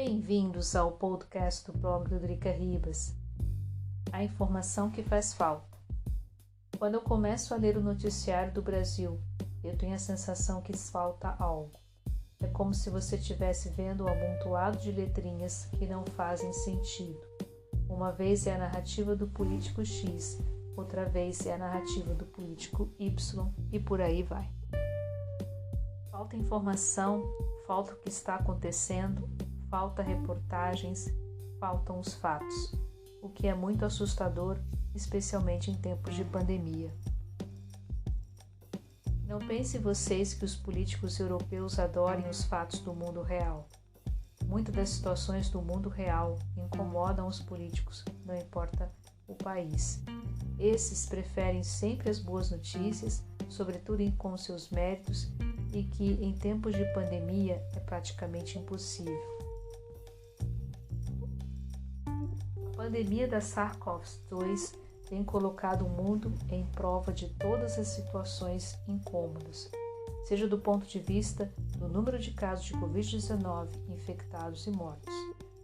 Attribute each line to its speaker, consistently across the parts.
Speaker 1: Bem-vindos ao podcast do blog do Drica Ribas. A informação que faz falta. Quando eu começo a ler o noticiário do Brasil, eu tenho a sensação que falta algo. É como se você estivesse vendo um amontoado de letrinhas que não fazem sentido. Uma vez é a narrativa do político X, outra vez é a narrativa do político Y e por aí vai. Falta informação, falta o que está acontecendo, falta reportagens, faltam os fatos, o que é muito assustador, especialmente em tempos de pandemia. Não pensem vocês que os políticos europeus adorem os fatos do mundo real. Muitas das situações do mundo real incomodam os políticos, não importa o país. Esses preferem sempre as boas notícias, sobretudo com seus méritos, e que em tempos de pandemia é praticamente impossível. A pandemia da SARS-CoV-2 tem colocado o mundo em prova de todas as situações incômodas, seja do ponto de vista do número de casos de Covid-19 infectados e mortos.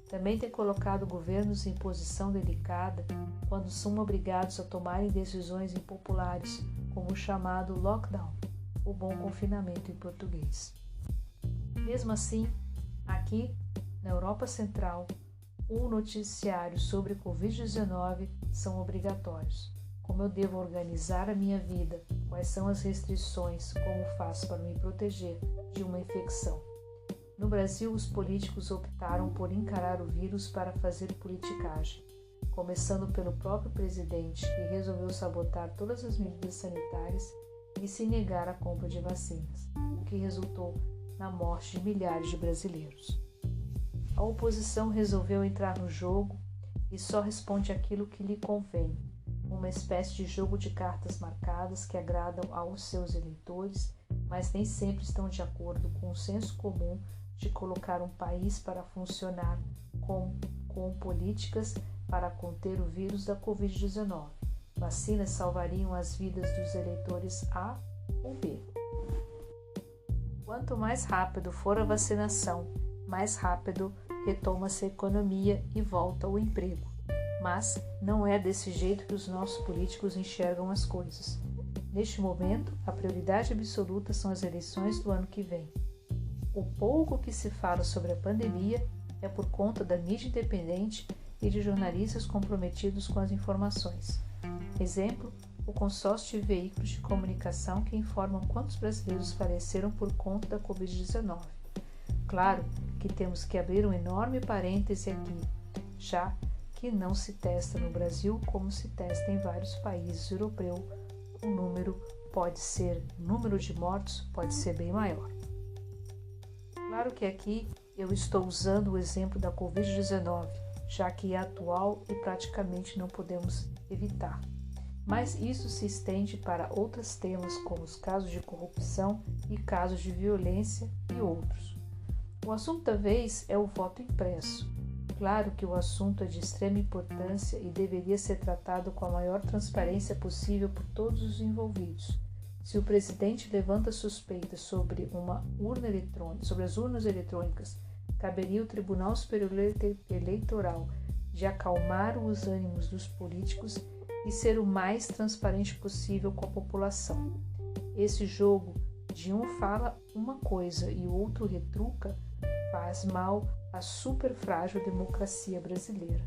Speaker 1: Também tem colocado governos em posição delicada quando são obrigados a tomarem decisões impopulares, como o chamado lockdown, o bom confinamento em português. Mesmo assim, aqui na Europa Central, o noticiário sobre Covid-19 são obrigatórios. Como eu devo organizar a minha vida, quais são as restrições, como faço para me proteger de uma infecção. No Brasil, os políticos optaram por encarar o vírus para fazer politicagem, começando pelo próprio presidente, que resolveu sabotar todas as medidas sanitárias e se negar à compra de vacinas, o que resultou na morte de milhares de brasileiros. A oposição resolveu entrar no jogo e só responde aquilo que lhe convém, uma espécie de jogo de cartas marcadas que agradam aos seus eleitores, mas nem sempre estão de acordo com o senso comum de colocar um país para funcionar com políticas para conter o vírus da Covid-19. Vacinas salvariam as vidas dos eleitores A ou B. Quanto mais rápido for a vacinação, mais rápido retoma-se a economia e volta o emprego. Mas não é desse jeito que os nossos políticos enxergam as coisas. Neste momento, a prioridade absoluta são as eleições do ano que vem. O pouco que se fala sobre a pandemia é por conta da mídia independente e de jornalistas comprometidos com as informações. Exemplo, o consórcio de veículos de comunicação que informam quantos brasileiros faleceram por conta da Covid-19. Claro que temos que abrir um enorme parêntese aqui, já que não se testa no Brasil como se testa em vários países europeus. O número de mortos pode ser bem maior. Claro que aqui eu estou usando o exemplo da Covid-19, já que é atual e praticamente não podemos evitar. Mas isso se estende para outros temas, como os casos de corrupção e casos de violência e outros. O assunto da vez é o voto impresso. Claro que o assunto é de extrema importância e deveria ser tratado com a maior transparência possível por todos os envolvidos. Se o presidente levanta suspeitas sobre as urnas eletrônicas, caberia ao Tribunal Superior Eleitoral de acalmar os ânimos dos políticos e ser o mais transparente possível com a população. Esse jogo de um fala uma coisa e o outro retruca faz mal à super frágil democracia brasileira.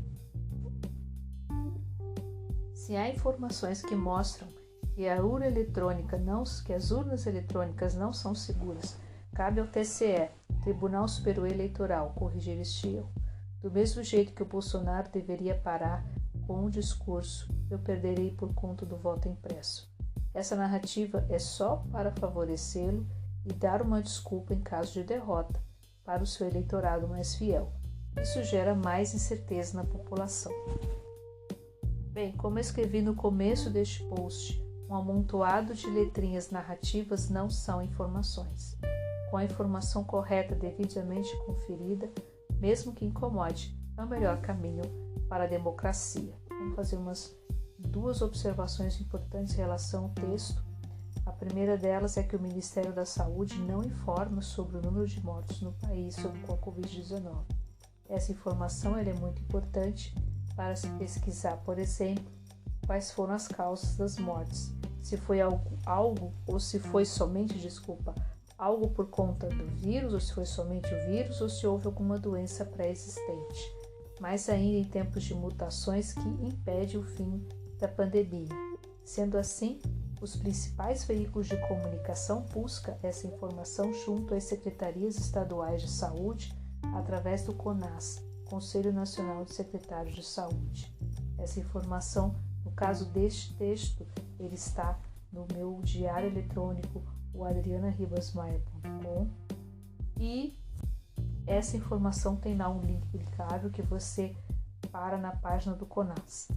Speaker 1: Se há informações que mostram que as urnas eletrônicas não são seguras, cabe ao TSE, Tribunal Superior Eleitoral, corrigir este erro. Do mesmo jeito que o Bolsonaro deveria parar com o discurso, eu perderei por conta do voto impresso. Essa narrativa é só para favorecê-lo e dar uma desculpa em caso de derrota para o seu eleitorado mais fiel. Isso gera mais incerteza na população. Bem, como eu escrevi no começo deste post, um amontoado de letrinhas narrativas não são informações. Com a informação correta devidamente conferida, mesmo que incomode, é o melhor caminho para a democracia. Vamos fazer duas observações importantes em relação ao texto. A primeira delas é que o Ministério da Saúde não informa sobre o número de mortos no país com a Covid-19. Essa informação ela é muito importante para se pesquisar, por exemplo, quais foram as causas das mortes. Se foi algo ou se foi somente, algo por conta do vírus, ou se foi somente o vírus, ou se houve alguma doença pré-existente. Mais ainda em tempos de mutações que impedem o fim da pandemia. Sendo assim, os principais veículos de comunicação buscam essa informação junto às secretarias estaduais de saúde através do CONAS, Conselho Nacional de Secretários de Saúde. Essa informação, no caso deste texto, ele está no meu diário eletrônico, o adrianaribasmaia.com, e essa informação tem lá um link clicável que você para na página do CONAS.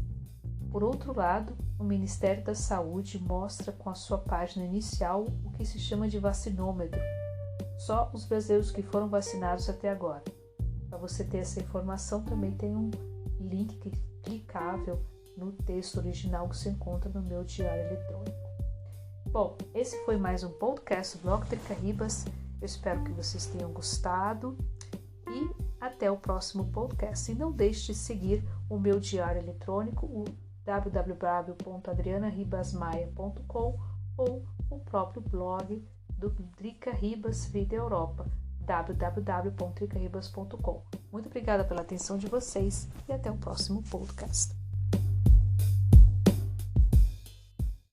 Speaker 1: Por outro lado, o Ministério da Saúde mostra com a sua página inicial o que se chama de vacinômetro, só os brasileiros que foram vacinados até agora. Para você ter essa informação, também tem um link clicável no texto original que se encontra no meu diário eletrônico. Bom, esse foi mais um podcast do Blog Drica Ribas. Eu espero que vocês tenham gostado e até o próximo podcast. E não deixe de seguir o meu diário eletrônico, o www.adrianaribasmaia.com, ou o próprio blog do Drica Ribas Vida Europa, www.dricaribas.com. Muito obrigada pela atenção de vocês e até o próximo podcast.